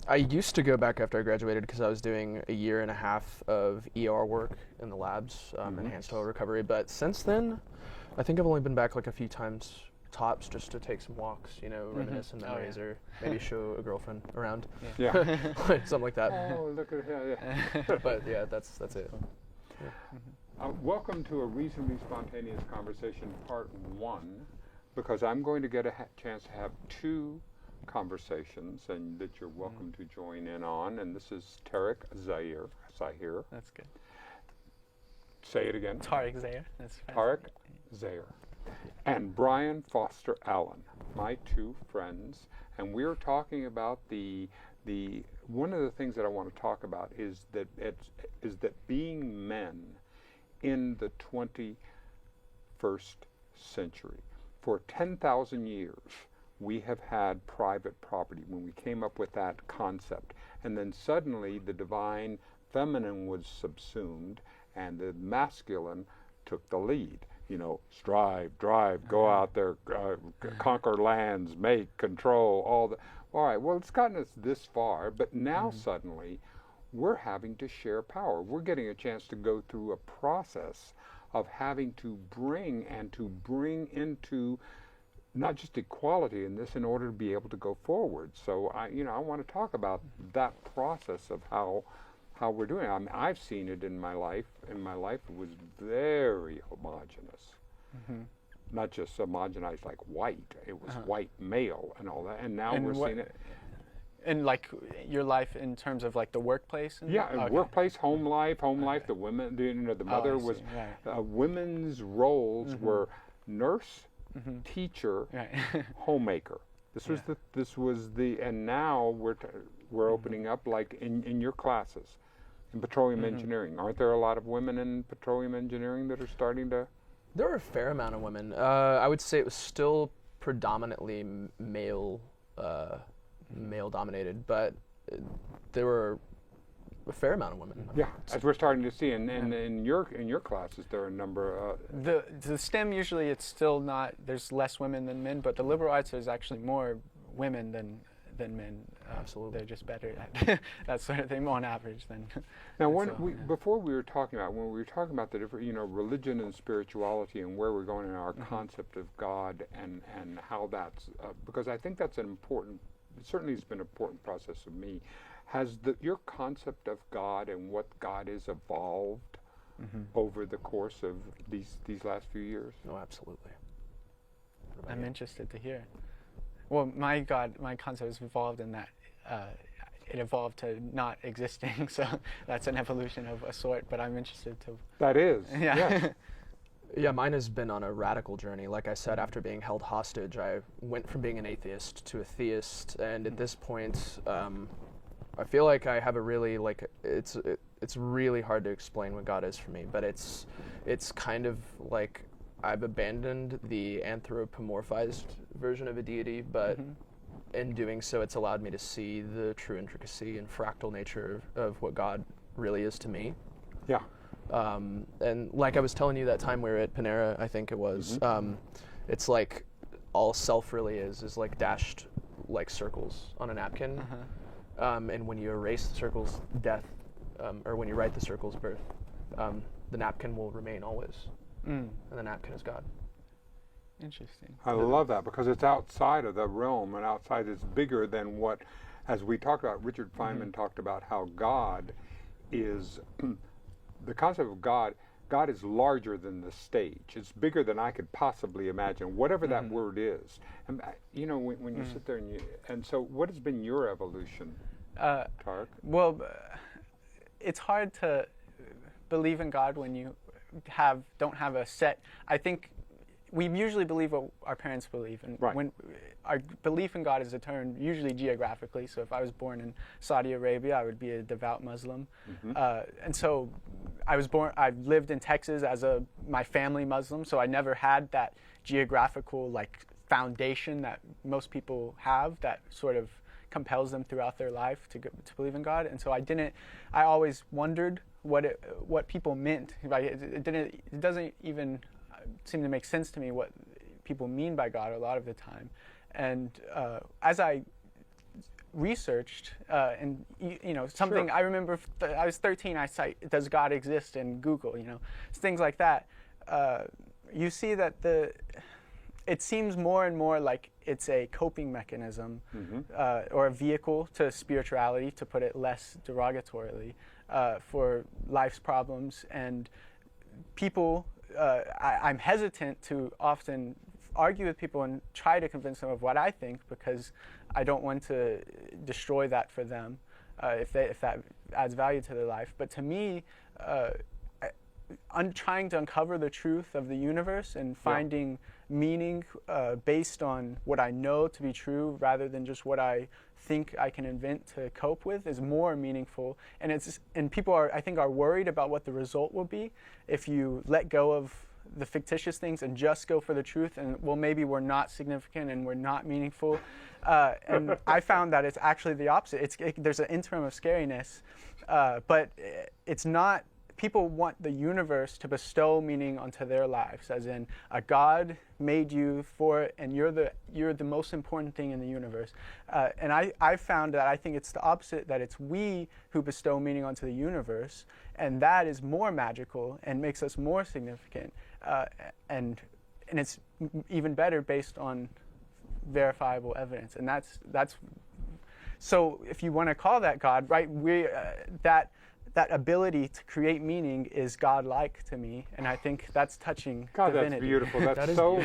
I used to go back after I graduated because I was doing a year and a half of ER work in the labs, enhanced oil recovery. But since then, I think I've only been back like a few times tops, just to take some walks, reminisce some memories, or maybe show a girlfriend around. Yeah. Something like that. Oh, look at yeah. But yeah, that's it. Yeah. Welcome to a reasonably spontaneous conversation, part 1, because I'm going to get a chance to have 2 conversations, and that you're welcome to join in on. And this is Tarek Zaher. That's good. Say it again. Tarek Zaher. That's Tarek Zaher. And Brian Foster Allen, my 2 friends. And we're talking about the one of the things that I want to talk about is that being men in the 21st century. For 10,000 years, we have had private property when we came up with that concept. And then suddenly the divine feminine was subsumed and the masculine took the lead. Strive, drive, go out there, conquer lands, make, control, all that. All right, well, it's gotten us this far, but now suddenly we're having to share power. We're getting a chance to go through a process of having to bring into not just equality in this in order to be able to go forward. So I want to talk about that process of how we're doing it. I mean, I've seen it in my life. In my life, it was very homogenous. Not just homogenized like white. It was white male and all that. And now we're seeing it. And like your life in terms of like the workplace? Workplace, home life. The women, the mother was, women's roles were nurse, teacher, homemaker. This was the, and now we're opening up like in your classes, in petroleum engineering. Aren't there a lot of women in petroleum engineering that are starting to? There were a fair amount of women. I would say it was still predominantly male dominated, but there were a fair amount of women. Yeah, as we're starting to see, and in your classes, there are a number. The STEM usually it's still not. There's less women than men, but the liberal arts there's actually more women than men. Absolutely, they're just better at that sort of thing on average than. Now, before we were talking about the different, religion and spirituality and where we're going in our concept of God and how that's because I think that's an important. Certainly, it's been an important process for me. Has your concept of God and what God is evolved over the course of these last few years? Oh, absolutely. I'm interested to hear. Well, my concept has evolved in that it evolved to not existing, so that's an evolution of a sort, but I'm interested to... That is, yeah. Yes. Yeah, mine has been on a radical journey. Like I said, after being held hostage, I went from being an atheist to a theist, and at this point, I feel like I have a really, it's really hard to explain what God is for me, but it's kind of like I've abandoned the anthropomorphized version of a deity, but in doing so, it's allowed me to see the true intricacy and fractal nature of what God really is to me. Yeah. And like I was telling you that time we were at Panera, I think it was, it's like all self really is like dashed like circles on a napkin. And when you erase the circles, death, or when you write the circles, birth, the napkin will remain always. And the napkin is God. Interesting. I love that because it's outside of the realm and outside is bigger than what, as we talked about, Richard Feynman talked about how God is, the concept of God is larger than the stage. It's bigger than I could possibly imagine, whatever that word is. And when you sit there and so what has been your evolution, Tarek? Well, it's hard to believe in God when you don't have a set. I think we usually believe what our parents believe, and when our belief in God is determined usually geographically. So if I was born in Saudi Arabia, I would be a devout Muslim, and so I lived in Texas as my family Muslim, so I never had that geographical foundation that most people have that sort of compels them throughout their life to believe in God. And so I always wondered what people meant. It doesn't even seem to make sense to me what people mean by God a lot of the time. And as I researched, and something. Sure. I remember I was 13. I cite, "Does God exist?" in Google. Things like that. You see that it seems more and more like it's a coping mechanism, or a vehicle to spirituality, to put it less derogatorily, for life's problems. And people, I'm hesitant to often argue with people and try to convince them of what I think, because I don't want to destroy that for them, if that adds value to their life. But to me, I'm trying to uncover the truth of the universe and finding meaning based on what I know to be true, rather than just what I think I can invent to cope with, is more meaningful. And people I think are worried about what the result will be if you let go of the fictitious things and just go for the truth. And well, maybe we're not significant and we're not meaningful. And I found that it's actually the opposite. There's an interim of scariness, but it's not. People want the universe to bestow meaning onto their lives, as in a God made you for it, and you're the most important thing in the universe. And I found that I think it's the opposite, that it's we who bestow meaning onto the universe, and that is more magical and makes us more significant. And it's even better based on verifiable evidence. And that's so if you want to call that God, right? That ability to create meaning is God-like to me, and I think that's touching divinity. That's beautiful. That's that so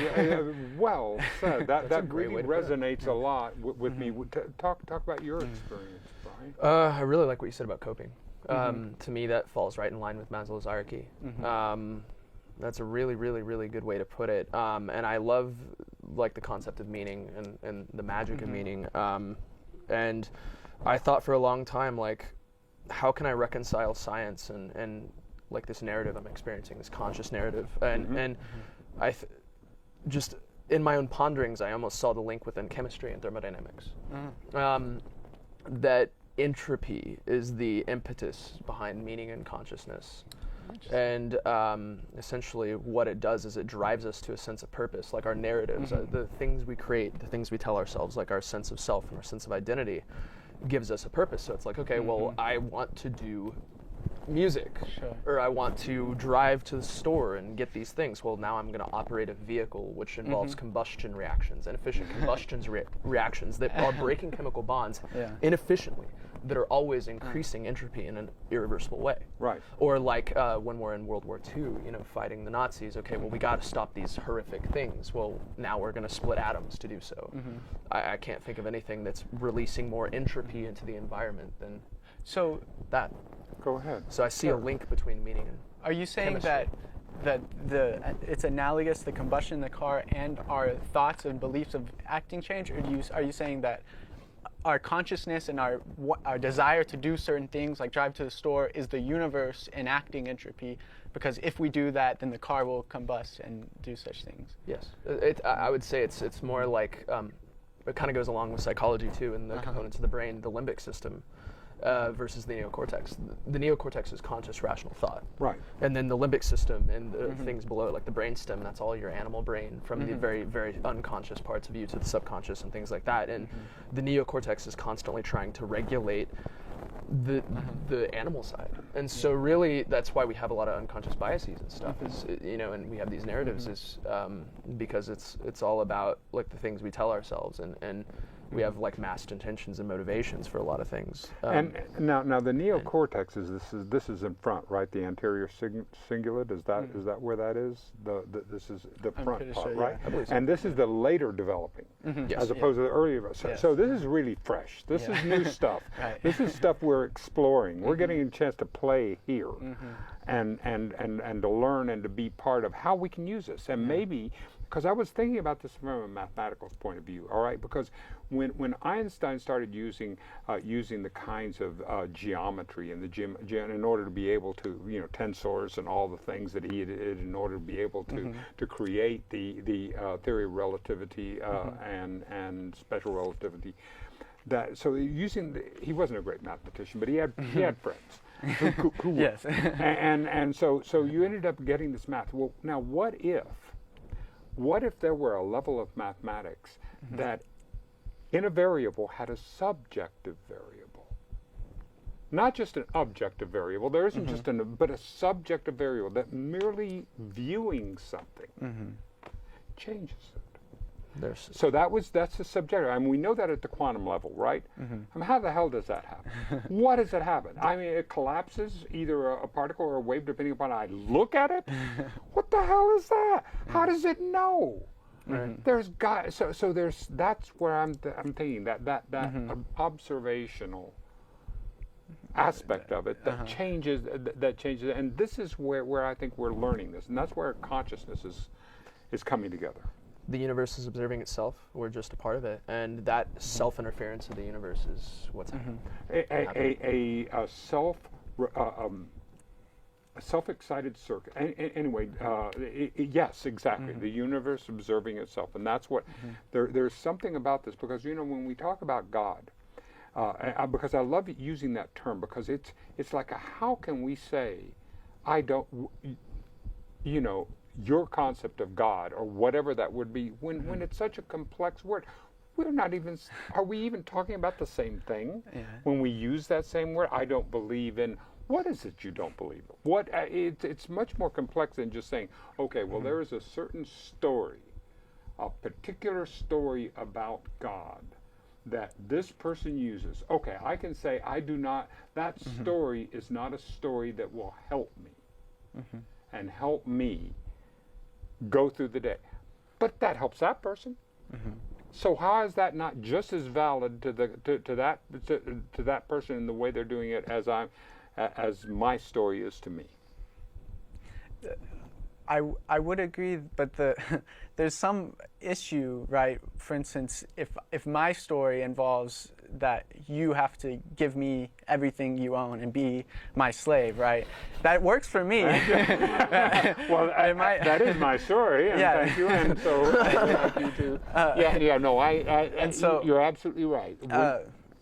well said. That great really resonates a lot with me. Talk about your experience, Brian. I really like what you said about coping. To me, that falls right in line with Maslow's hierarchy. That's a really, really, really good way to put it. And I love the concept of meaning and the magic of meaning. And I thought for a long time, how can I reconcile science and this narrative I'm experiencing, this conscious narrative? And I just in my own ponderings, I almost saw the link within chemistry and thermodynamics. That entropy is the impetus behind meaning and consciousness. And essentially what it does is it drives us to a sense of purpose, like our narratives, the things we create, the things we tell ourselves, like our sense of self and our sense of identity, gives us a purpose. So it's okay, well, I want to do music, or I want to drive to the store and get these things. Well, now I'm going to operate a vehicle which involves combustion reactions, inefficient combustion reactions that are breaking chemical bonds inefficiently, that are always increasing entropy in an irreversible way. Right. Or when we're in World War II, fighting the Nazis, okay, well, we got to stop these horrific things. Well, now we're going to split atoms to do so. I can't think of anything that's releasing more entropy into the environment than that. Go ahead. So I see a link between meaning and Are you saying chemistry. that it's analogous, the combustion in the car and our thoughts and beliefs of acting change, or are you saying that our consciousness and our desire to do certain things, like drive to the store, is the universe enacting entropy? Because if we do that, then the car will combust and do such things. Yes, I would say it's more like it kind of goes along with psychology too, and the components of the brain, the limbic system. Versus the neocortex. The neocortex is conscious, rational thought. Right. And then the limbic system and the things below it, like the brainstem, that's all your animal brain, from the very, very unconscious parts of you to the subconscious and things like that. And the neocortex is constantly trying to regulate the animal side. And so really that's why we have a lot of unconscious biases and stuff, is and we have these narratives is because it's all about the things we tell ourselves, and we have masked intentions and motivations for a lot of things. And now the neocortex this is in front, right? The anterior cingulate, is that where that is? This is the front part, right? I believe so. And this is the later developing, as opposed to the earlier. So this is really fresh. This is new stuff. Right. This is stuff we're exploring. We're getting a chance to play here, and to learn and to be part of how we can use this, and maybe. Because I was thinking about this from a mathematical point of view, all right? Because when Einstein started using the kinds of geometry and in order to be able to, tensors and all the things that he did in order to be able to create the theory of relativity and special relativity, he wasn't a great mathematician, but he had friends. who yes. and so you ended up getting this math. Well, now what if there were a level of mathematics that in a variable had a subjective variable. Not just an objective variable. There isn't just but a subjective variable that merely viewing something changes it. So that's the subjective. I mean, we know that at the quantum level, right? I mean, how the hell does that happen? What does it happen? I mean, it collapses either a particle or a wave, depending upon how I look at it. What the hell is that? How does it know? There's so there's that's where I'm thinking that observational aspect of it that changes and this is where I think we're learning this, and that's where consciousness is coming together. The universe is observing itself. We're just a part of it, and that self-interference of the universe is what's happening. A self-excited circuit. Anyway, yes, exactly. The universe observing itself, and that's what there's something about this, because when we talk about God, because I love using that term, because it's like how can we say I don't, your concept of God or whatever that would be when it's such a complex word. We're not even, are we even talking about the same thing when we use that same word? I don't believe in, what is it you don't believe in? It's much more complex than just saying, okay, well, there is a certain story, a particular story about God that this person uses. Okay, I can say I do not, that story is not a story that will help me and help me go through the day. But that helps that person. So how is that not just as valid to that person in the way they're doing it as my story is to me? I would agree, but there's some issue, right? For instance, if my story involves that you have to give me everything you own and be my slave, right? That works for me. Well, that is my story, and thank you, and so I'd like you to. And so you're absolutely right.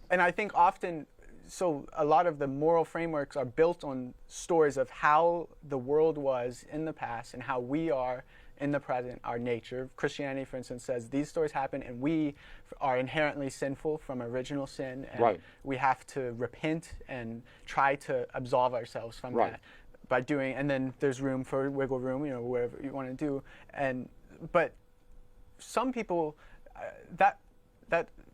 And I think often, so a lot of the moral frameworks are built on stories of how the world was in the past and how we are in the present, our nature. Christianity, for instance, says these stories happen and we are inherently sinful from original sin, and we have to repent and try to absolve ourselves from that by doing, and then there's room for wiggle room, whatever you want to do. But some people that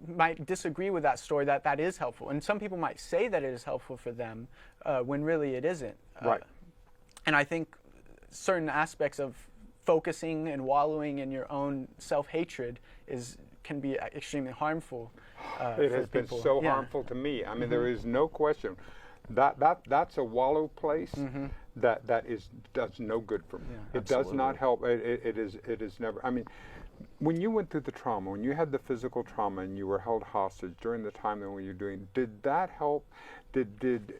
might disagree with that story, that is helpful. And some people might say that it is helpful for them when really it isn't. And I think certain aspects of focusing and wallowing in your own self-hatred can be extremely harmful. It has been so harmful to me. I mean, there is no question. That's a wallow place that does no good for me. It does not help. It is never. I mean, when you went through the trauma, when you had the physical trauma and you were held hostage during the time that when you were doing, did that help? Did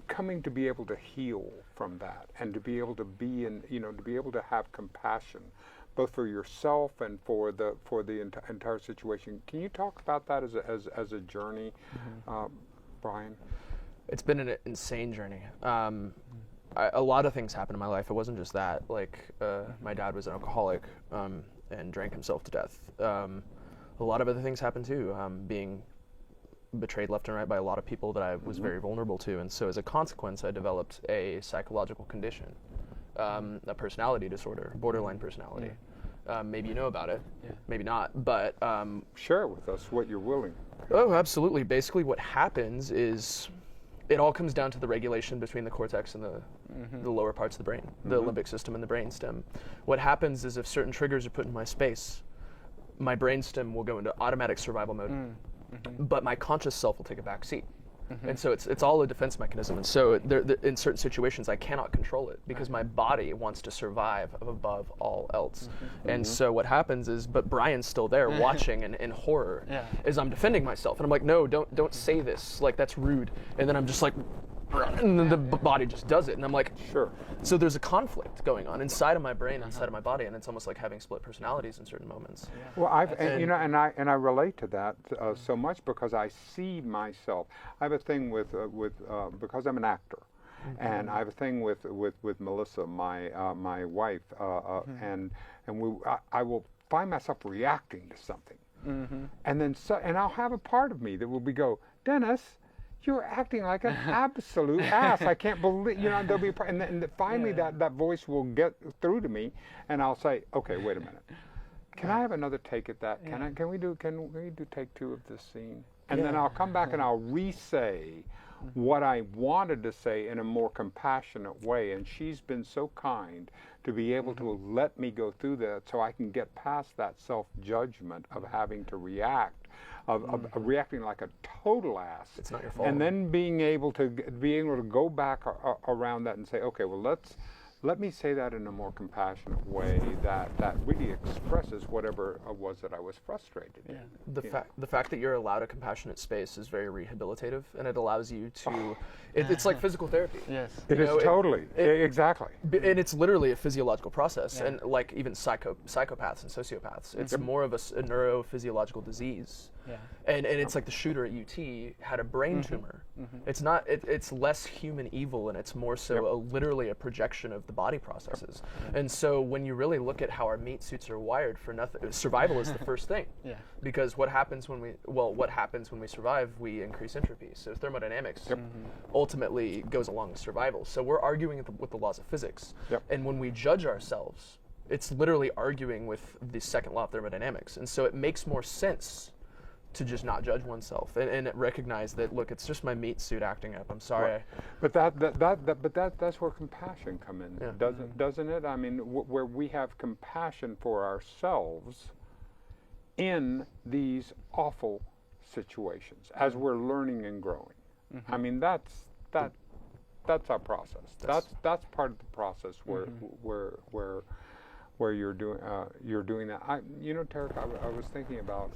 coming to be able to heal from that and to be able to be in, to be able to have compassion, both for yourself and for the entire situation. Can you talk about that as a journey, Brien? It's been an insane journey. A lot of things happened in my life. It wasn't just that. Like, my dad was an alcoholic and drank himself to death. A lot of other things happened too. Being betrayed left and right by a lot of people that I was very vulnerable to. And so as a consequence, I developed a psychological condition, a personality disorder, borderline personality. Maybe you know about it, maybe not, but... share with us what you're willing. Oh, absolutely. Basically what happens is it all comes down to the regulation between the cortex and the lower parts of the brain, the limbic system and the brainstem. What happens is if certain triggers are put in my space, my brainstem will go into automatic survival mode, but my conscious self will take a back seat. And so it's all a defense mechanism. And so in certain situations, I cannot control it because my body wants to survive above all else. And so what happens is, but Brian's still there watching in horror as I'm defending myself. And I'm like, no, don't say this. Like, that's rude. And then I'm just like, and then the body just does it. And I'm like, sure. So there's a conflict going on inside of my brain, inside of my body, and it's almost like having split personalities in certain moments. Well, I relate to that so much because I see myself. I have a thing with because I'm an actor, and I have a thing with Melissa, my wife, and I will find myself reacting to something. And then and I'll have a part of me that will go, Dennis, you're acting like an absolute ass. I can't believe, there'll be, and then finally that voice will get through to me, and I'll say, okay, wait a minute. Can I have another take at that? Can we do take 2 of this scene? And then I'll come back and I'll re-say what I wanted to say in a more compassionate way. And she's been so kind to be able to let me go through that so I can get past that self-judgment of having to react, of reacting like a total ass. It's not your fault. And then being able to go back around that and say, okay, well, let me say that in a more compassionate way that really expresses whatever it was that I was frustrated in. The fact that you're allowed a compassionate space is very rehabilitative, and it allows you to it's like physical therapy. Yes. It is totally. Exactly. And it's literally a physiological process, and like even psychopaths and sociopaths, it's more of a neurophysiological disease. Yeah. And it's like the shooter at UT had a brain tumor. It's not. It's less human evil, and it's more so literally a projection of the body processes. And so when you really look at how our meat suits are wired for nothing, survival is the first thing. Because what happens when we survive? We increase entropy. So thermodynamics ultimately goes along with survival. So we're arguing with the laws of physics. And when we judge ourselves, it's literally arguing with the second law of thermodynamics. And so it makes more sense to just not judge oneself and recognize that, look, it's just my meat suit acting up. I'm sorry. Right. But that's where compassion come in, doesn't it? I mean, where we have compassion for ourselves in these awful situations as we're learning and growing. I mean, that's our process. That's part of the process where you're doing that. Tarek, I was thinking about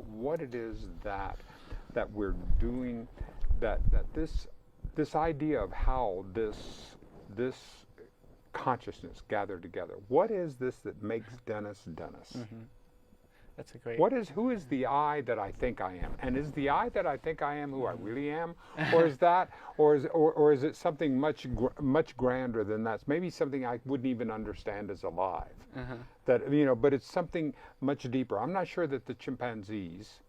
what it is that we're doing, that this idea of how this consciousness gathered together. What is this that makes Dennis Dennis? That's a great. Who is the I that I think I am? And is the I that I think I am who I really am, or is that, or is it something much grander than that? It's maybe something I wouldn't even understand as alive. That but it's something much deeper. I'm not sure that the chimpanzees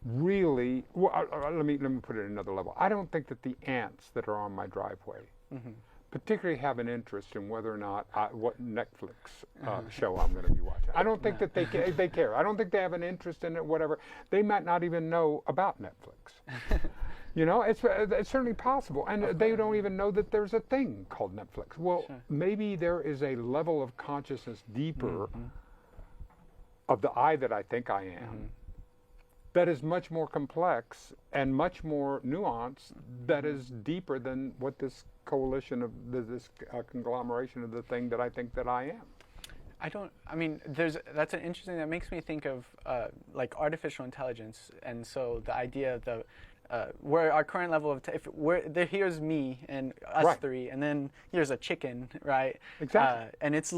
really. Well, let me put it at another level. I don't think that the ants that are on my driveway particularly have an interest in whether or not what Netflix show I'm going to be watching. I don't think that they care. I don't think they have an interest in it. Whatever, they might not even know about Netflix. It's certainly possible, and they don't even know that there's a thing called Netflix. Well, maybe there is a level of consciousness deeper of the I that I think I am. That is much more complex and much more nuanced. That is deeper than what this coalition of this conglomeration of the thing that I think that I am. That's an interesting. That makes me think of like artificial intelligence, and so the idea of the where our current level of here's me and us three, and then here's a chicken, right? Exactly. And it's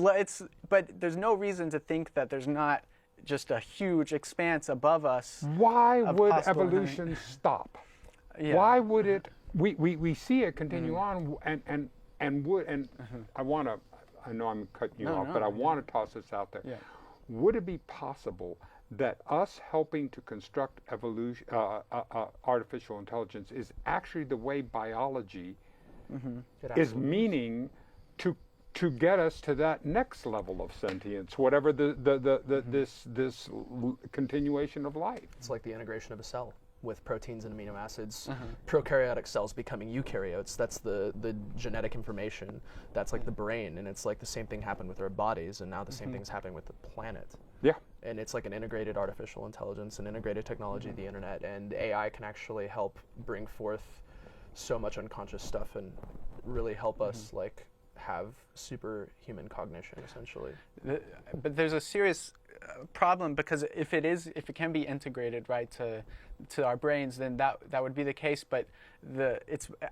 but there's no reason to think that there's not just a huge expanse above us. Why would evolution stop? Why would it? We see it continue on, and I know I'm cutting you off, but I want to toss this out there. Would it be possible that us helping to construct evolution, artificial intelligence, is actually the way biology is meaning to get us to that next level of sentience, whatever this continuation of life? It's like the integration of a cell with proteins and amino acids. Prokaryotic cells becoming eukaryotes. That's the genetic information. That's like the brain, and it's like the same thing happened with our bodies, and now the same thing's happening with the planet. Yeah. And it's like an integrated artificial intelligence, an integrated technology, the internet, and AI can actually help bring forth so much unconscious stuff and really help us like have superhuman cognition, essentially. But there's a serious problem, because if it can be integrated right to our brains, then that would be the case. But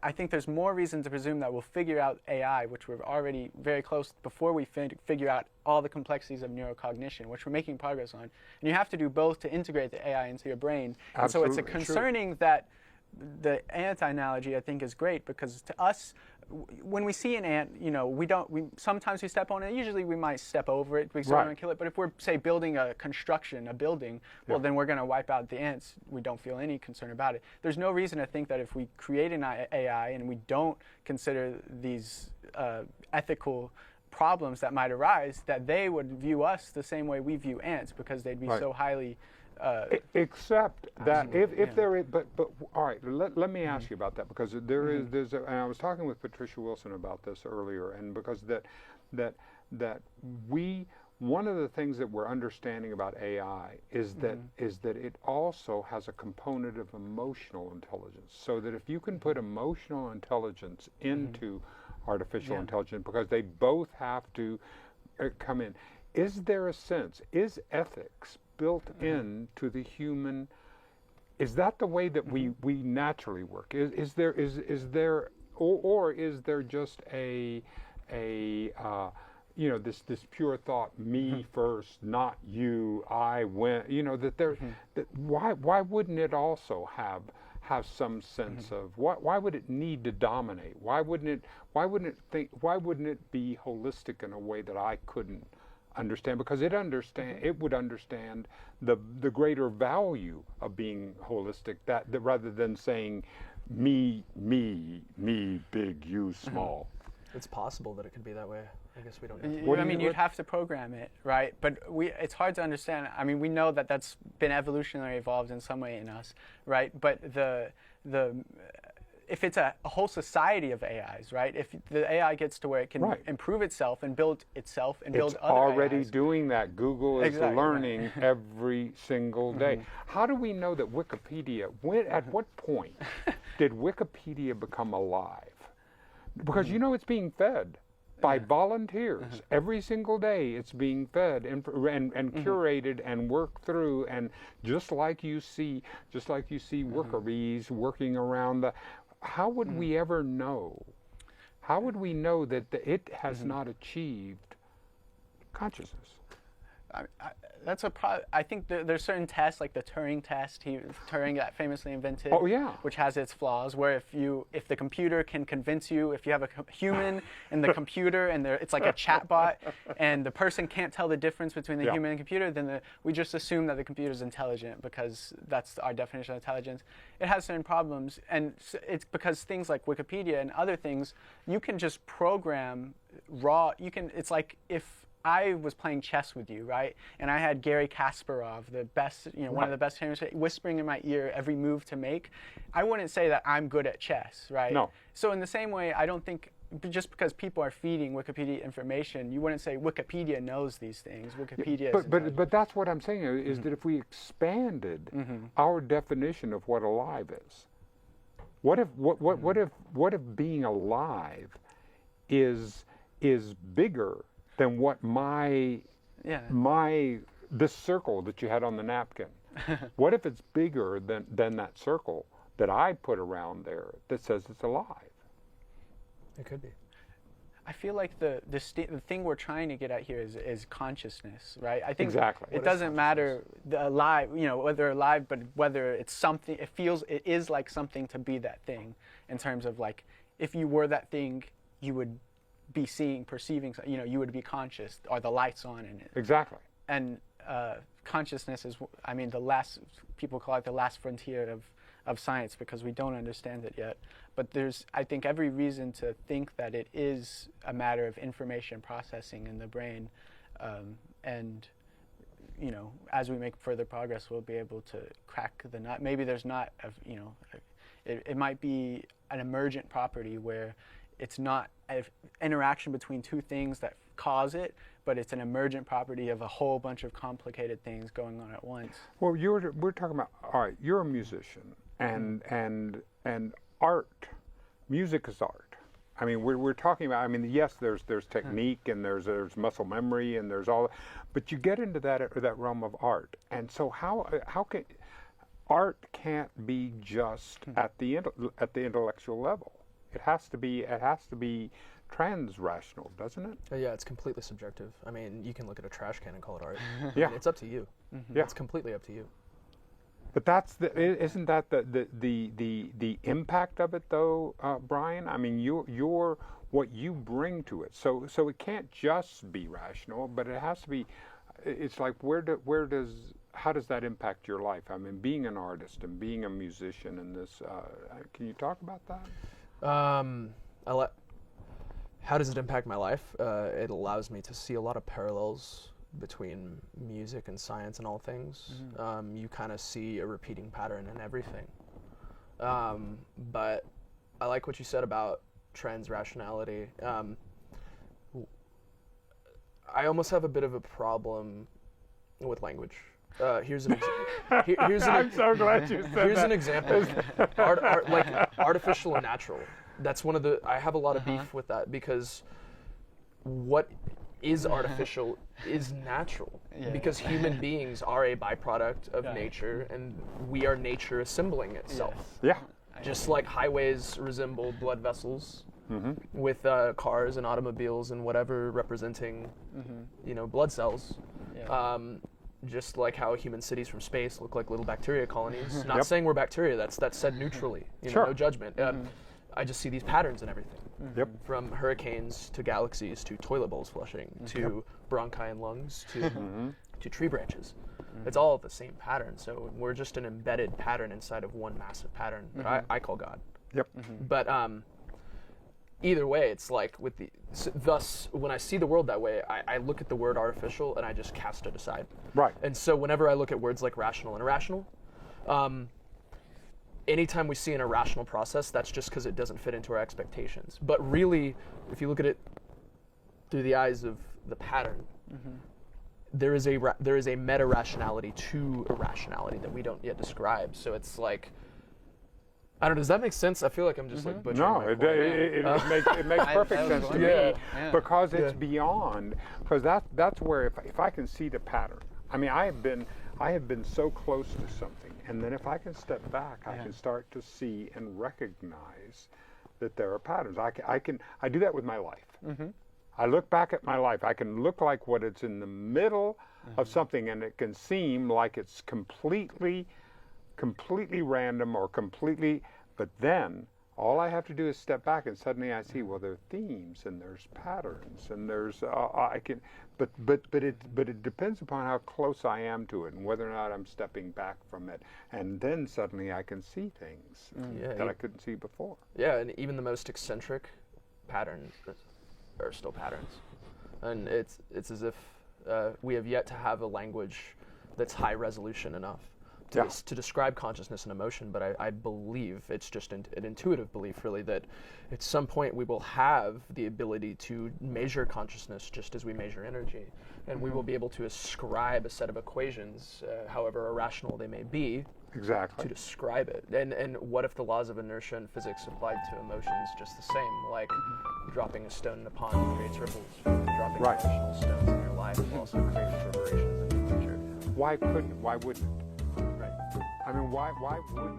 I think there's more reason to presume that we'll figure out AI, which we're already very close, before we figure out all the complexities of neurocognition, which we're making progress on. And you have to do both to integrate the AI into your brain. Absolutely. And so it's concerning that the ant analogy, I think, is great because to us, when we see an ant, sometimes we step on it. Usually we might step over it because we don't want to kill it. But if we're, say, building a building, well, then we're going to wipe out the ants. We don't feel any concern about it. There's no reason to think that if we create an AI and we don't consider these ethical problems that might arise, that they would view us the same way we view ants, because they'd be so highly except that if there is, but all right, let me ask you about that, because there's and I was talking with Patricia Wilson about this earlier, and because one of the things that we're understanding about AI is that it also has a component of emotional intelligence, so that if you can put emotional intelligence into artificial intelligence, because they both have to come in, is there a sense, is ethics built into the human? Is that the way that we naturally work? Is there or is there just a this pure thought, me first, not you, I win? That why wouldn't it also have some sense of why would it need to dominate? Why wouldn't it be holistic in a way that I couldn't understand, because it would understand the greater value of being holistic, that rather than saying me big, you small. It's possible that it could be that way. I guess we don't know. You'd have to program it, right? But it's hard to understand. I mean, we know that that's been evolutionary evolved in some way in us, right? But if it's a whole society of AIs, right? If the AI gets to where it can improve itself and build itself and build other AIs. It's already doing that. Google is learning every single day. How do we know that Wikipedia, at what point did Wikipedia become alive? Because it's being fed by volunteers. Every single day it's being fed and curated and worked through, and just like you see worker-bees working around how would we ever know? How would we know that it has not achieved consciousness? I think there's certain tests, like the Turing test, Turing that famously invented, which has its flaws, where if the computer can convince you, if you have a human and the computer, and it's like a chatbot, and the person can't tell the difference between the human and computer, then we just assume that the computer is intelligent, because that's our definition of intelligence. It has certain problems, and it's because things like Wikipedia and other things, you can just program raw. It's like if I was playing chess with you, right? And I had Garry Kasparov, the best, one of the best trainers, whispering in my ear every move to make. I wouldn't say that I'm good at chess, right? No. So in the same way, I don't think just because people are feeding Wikipedia information, you wouldn't say Wikipedia knows these things. Wikipedia. But that's what I'm saying is that if we expanded our definition of what alive is, what if being alive is bigger than what this circle that you had on the napkin? What if it's bigger than that circle that I put around there that says it's alive? It could be. I feel like the thing we're trying to get at here is consciousness, right? I think exactly. It doesn't matter alive, whether alive, but whether it's something. It is like something to be that thing, in terms of like, if you were that thing, you would be perceiving, you would be conscious. Are the lights on in it? Exactly. And consciousness is, people call it the last frontier of science, because we don't understand it yet. But there's, I think, every reason to think that it is a matter of information processing in the brain. And, as we make further progress, we'll be able to crack the nut. Maybe there's not, it might be an emergent property where it's not an interaction between two things that cause it, but it's an emergent property of a whole bunch of complicated things going on at once. Well, we're talking about, all right, you're a musician, and art, music is art. I mean, we're talking about, I mean, yes, there's technique and there's muscle memory and there's all, but you get into that realm of art. And so how can art can't be just at the intellectual level. It has to be trans-rational, doesn't it? Yeah, it's completely subjective. I mean, you can look at a trash can and call it art. Yeah. I mean, it's up to you. Yeah. It's completely up to you. But isn't that the impact of it though, Brien? I mean, you're what you bring to it. So it can't just be rational, but it has to be. It's like how does that impact your life? I mean, being an artist and being a musician and this. Can you talk about that? How does it impact my life? It allows me to see a lot of parallels between music and science and all things. Mm-hmm. You kind of see a repeating pattern in everything. But I like what you said about trans rationality. I almost have a bit of a problem with language. Here's an I'm so glad you said that. Here's an example. Like artificial and natural. That's one of the. I have a lot of beef with that because what is artificial is natural, because human beings are a byproduct of nature, and we are nature assembling itself. Yeah. Just like highways resemble blood vessels, with cars and automobiles and whatever representing, blood cells. Yeah. Just like how human cities from space look like little bacteria colonies. Not saying we're bacteria. That's said neutrally. No judgment. I just see these patterns in everything. From hurricanes to galaxies to toilet bowls flushing to bronchi and lungs to tree branches. It's all the same pattern. So we're just an embedded pattern inside of one massive pattern that I call God. But either way, it's like thus when I see the world that way, I look at the word artificial and I just cast it aside. Right. And so whenever I look at words like rational and irrational, anytime we see an irrational process, that's just because it doesn't fit into our expectations. But really, if you look at it through the eyes of the pattern, there is a meta-rationality to irrationality that we don't yet describe. So it's like, I don't know, does that make sense? I feel like I'm just like butchering No, my it makes perfect sense to me because it's beyond, because that's where if I can see the pattern. I mean, I have been so close to something, and then if I can step back, I can start to see and recognize that there are patterns. I do that with my life. I look back at my life. I can look like what it's in the middle of something, and it can seem like it's completely random or completely. But then all I have to do is step back, and suddenly I see, well, there are themes and there's patterns and there's But it depends upon how close I am to it and whether or not I'm stepping back from it. And then suddenly I can see things that I couldn't see before. Yeah, and even the most eccentric patterns are still patterns. And it's as if we have yet to have a language that's high resolution enough to describe consciousness and emotion, but I believe, it's just an intuitive belief really, that at some point we will have the ability to measure consciousness just as we measure energy, and we will be able to ascribe a set of equations, however irrational they may be, to describe it. And what if the laws of inertia and physics applied to emotions just the same? Like dropping a stone in a pond creates ripples. Dropping emotional stones in your life also creates reverberations in the future. Why wouldn't? Right. I mean, why wouldn't?